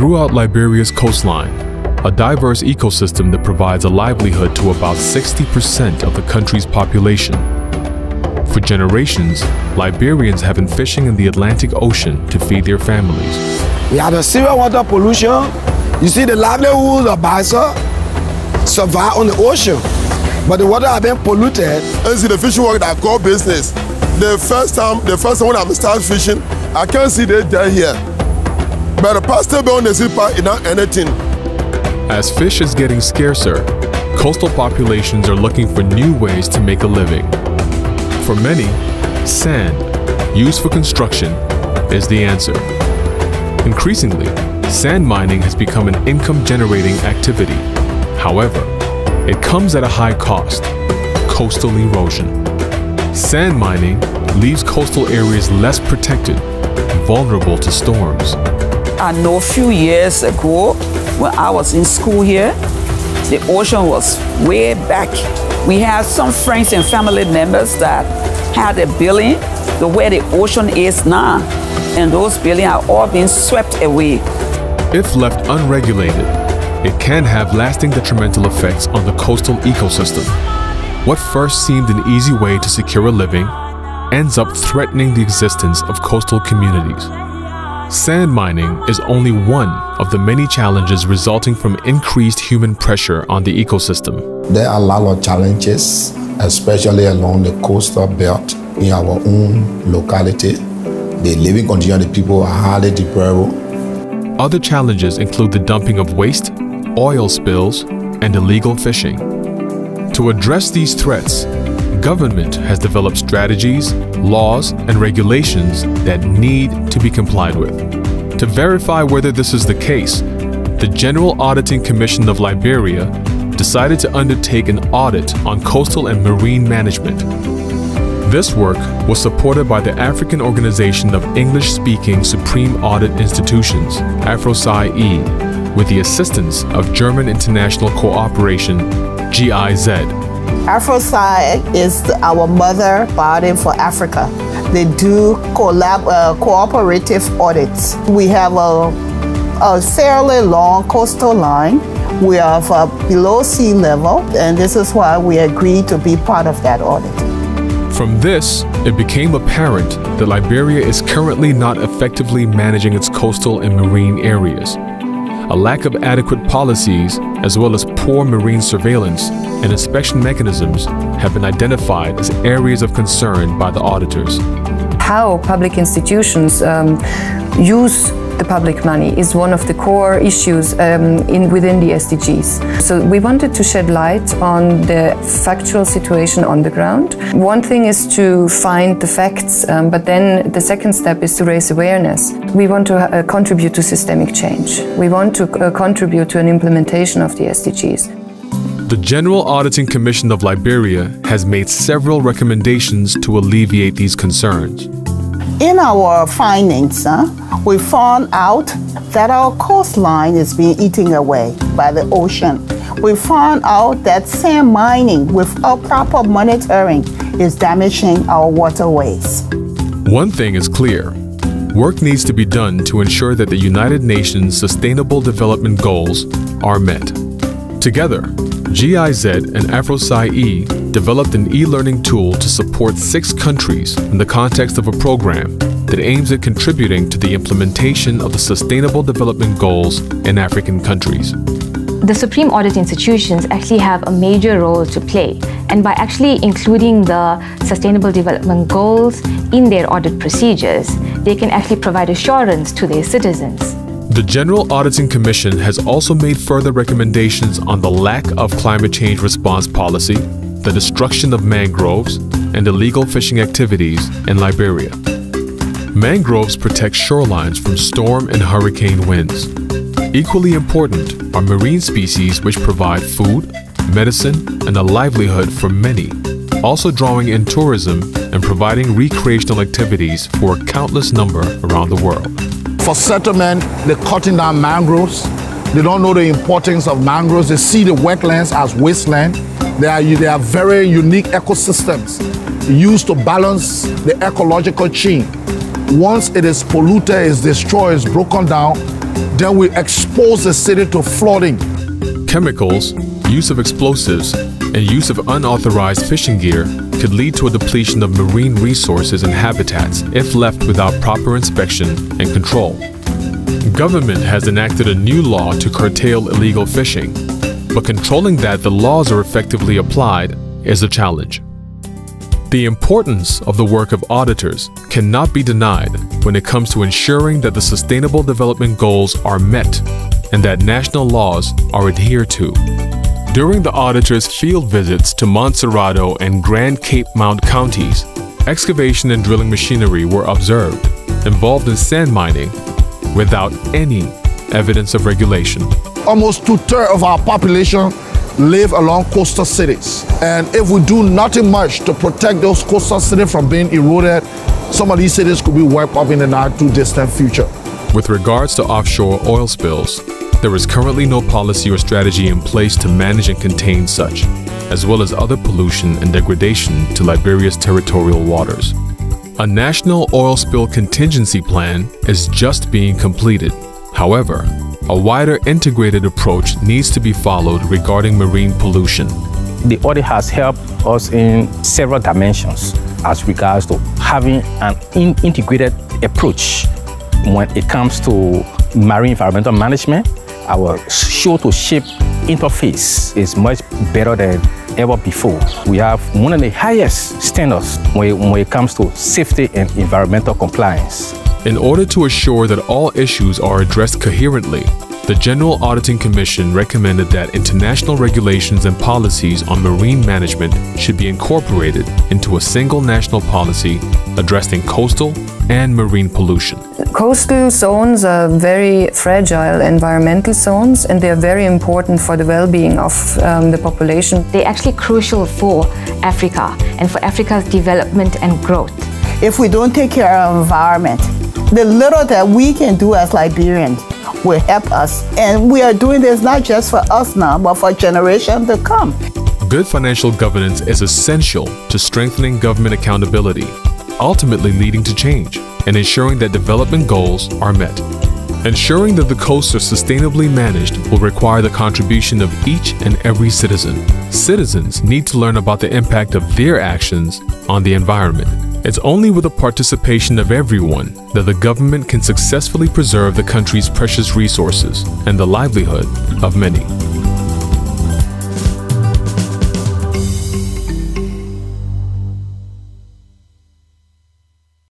Throughout Liberia's coastline, a diverse ecosystem that provides a livelihood to about 60% of the country's population. For generations, Liberians have been fishing in the Atlantic Ocean to feed their families. We have a serious water pollution. You see, the livelihoods of Basa survive on the ocean, but the water has been polluted. You see, the fishing work that core business. The first time when I started fishing, I can't see they down here. But the past time on the zipper is not anything. As fish is getting scarcer, coastal populations are looking for new ways to make a living. For many, sand, used for construction, is the answer. Increasingly, sand mining has become an income-generating activity. However, it comes at a high cost: coastal erosion. Sand mining leaves coastal areas less protected, vulnerable to storms. I know a few years ago, when I was in school here, the ocean was way back. We had some friends and family members that had a building the way the ocean is now, and those buildings are all being swept away. If left unregulated, it can have lasting detrimental effects on the coastal ecosystem. What first seemed an easy way to secure a living ends up threatening the existence of coastal communities. Sand mining is only one of the many challenges resulting from increased human pressure on the ecosystem. There are a lot of challenges, especially along the coastal belt in our own locality. The living conditions of the people are highly deplorable. Other challenges include the dumping of waste, oil spills, and illegal fishing. To address these threats, government has developed strategies, laws, and regulations that need to be complied with. To verify whether this is the case, the General Auditing Commission of Liberia decided to undertake an audit on coastal and marine management. This work was supported by the African Organization of English-Speaking Supreme Audit Institutions, AFROSAI-E, with the assistance of German International Cooperation, GIZ. AFROSAI is our mother body for Africa. They do cooperative audits. We have a fairly long coastal line. We are below sea level, and this is why we agreed to be part of that audit. From this, it became apparent that Liberia is currently not effectively managing its coastal and marine areas. A lack of adequate policies, as well as poor marine surveillance and inspection mechanisms, have been identified as areas of concern by the auditors. How public institutions use the public money is one of the core issues within the SDGs. So we wanted to shed light on the factual situation on the ground. One thing is to find the facts, but then the second step is to raise awareness. We want to contribute to systemic change. We want to contribute to an implementation of the SDGs. The General Auditing Commission of Liberia has made several recommendations to alleviate these concerns. In our findings, we found out that our coastline is being eaten away by the ocean. We found out that sand mining without proper monitoring is damaging our waterways. One thing is clear. Work needs to be done to ensure that the United Nations Sustainable Development Goals are met. Together, GIZ and AFROSAI-E developed an e-learning tool to support 6 countries in the context of a program that aims at contributing to the implementation of the Sustainable Development Goals in African countries. The Supreme Audit Institutions actually have a major role to play, and by actually including the Sustainable Development Goals in their audit procedures, they can actually provide assurance to their citizens. The General Auditing Commission has also made further recommendations on the lack of climate change response policy, the destruction of mangroves, and illegal fishing activities in Liberia. Mangroves protect shorelines from storm and hurricane winds. Equally important are marine species which provide food, medicine, and a livelihood for many, also drawing in tourism and providing recreational activities for a countless number around the world. For settlement, they're cutting down mangroves. They don't know the importance of mangroves. They see the wetlands as wasteland. They are very unique ecosystems used to balance the ecological chain. Once it is polluted, is destroyed, is broken down, then we expose the city to flooding. Chemicals, use of explosives, and use of unauthorized fishing gear could lead to a depletion of marine resources and habitats if left without proper inspection and control. Government has enacted a new law to curtail illegal fishing, but controlling that the laws are effectively applied is a challenge. The importance of the work of auditors cannot be denied when it comes to ensuring that the Sustainable Development Goals are met and that national laws are adhered to. During the auditors' field visits to Montserrado and Grand Cape Mount counties, excavation and drilling machinery were observed, involved in sand mining, without any evidence of regulation. Almost 2/3 of our population live along coastal cities. And if we do nothing much to protect those coastal cities from being eroded, some of these cities could be wiped up in the not too distant future. With regards to offshore oil spills, there is currently no policy or strategy in place to manage and contain such, as well as other pollution and degradation to Liberia's territorial waters. A national oil spill contingency plan is just being completed. However, a wider integrated approach needs to be followed regarding marine pollution. The audit has helped us in several dimensions as regards to having an integrated approach when it comes to marine environmental management. Our shore-to-ship interface is much better than ever before. We have one of the highest standards when it comes to safety and environmental compliance. In order to assure that all issues are addressed coherently, the General Auditing Commission recommended that international regulations and policies on marine management should be incorporated into a single national policy addressing coastal and marine pollution. Coastal zones are very fragile environmental zones, and they are very important for the well-being of the population. They're actually crucial for Africa and for Africa's development and growth. If we don't take care of our environment, the little that we can do as Liberians will help us. And we are doing this not just for us now, but for generations to come. Good financial governance is essential to strengthening government accountability, ultimately leading to change and ensuring that development goals are met. Ensuring that the coasts are sustainably managed will require the contribution of each and every citizen. Citizens need to learn about the impact of their actions on the environment. It's only with the participation of everyone that the government can successfully preserve the country's precious resources and the livelihood of many.